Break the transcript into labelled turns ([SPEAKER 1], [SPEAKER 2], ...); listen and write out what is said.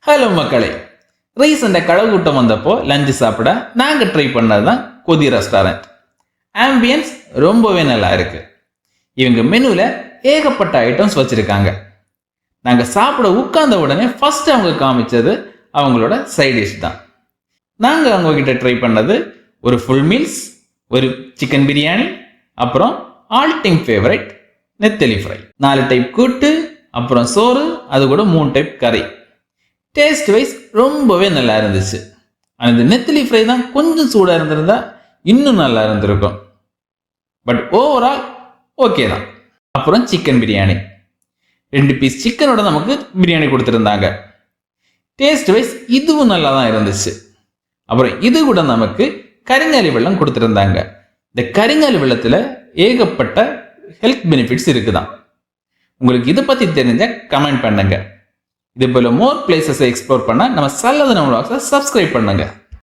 [SPEAKER 1] Hello மக்களே, ரீசெண்டாக கடவுக்கூட்டம் வந்தப்போ லஞ்சு சாப்பிட நாங்கள் ட்ரை பண்ணது தான் கொதி ரெஸ்டாரண்ட். ஆம்பியன்ஸ் ரொம்பவே நல்லா இருக்கு. இவங்க மெனுவில் ஏகப்பட்ட ஐட்டம்ஸ் வச்சுருக்காங்க. நாங்கள் சாப்பிட உட்கார்ந்த உடனே ஃபர்ஸ்ட் அவங்க காமிச்சது அவங்களோட சைட் டிஷ் தான். நாங்கள் அவங்கக்கிட்ட ட்ரை பண்ணது ஒரு ஃபுல் மீல்ஸ், ஒரு சிக்கன் பிரியாணி, அப்புறம் ஆல் டைம் ஃபேவரைட் நெத்தலி ஃப்ரை, 4 டைப் கூட்டு, அப்புறம் சோறு, அது கூட 3 டைப் கறி. டேஸ்ட் வைஸ் ரொம்பவே நல்லா இருந்துச்சு. அந்த நெத்திலி ஃப்ரை தான் கொஞ்சம் சூடாக இருந்திருந்தா இன்னும் நல்லா இருந்திருக்கும். பட் ஓவரால் ஓகே தான். அப்புறம் சிக்கன் பிரியாணி, 2 பீஸ் சிக்கனோட நமக்கு பிரியாணி கொடுத்துருந்தாங்க. டேஸ்ட் வைஸ் இதுவும் நல்லா தான் இருந்துச்சு. அப்புறம் இது கூட நமக்கு கரிங்காலி வெள்ளம் கொடுத்துருந்தாங்க. இந்த கரிங்காலி வெள்ளத்தில் ஏகப்பட்ட ஹெல்த் பெனிஃபிட்ஸ் இருக்குதான். உங்களுக்கு இதை பற்றி தெரிஞ்ச கமெண்ட் பண்ணுங்க. இது போல மோர் பிளேசஸை எக்ஸ்ப்ளோர் பண்ண நம்ம சல்லதனம் vlogs சப்ஸ்கிரைப் பண்ணுங்க.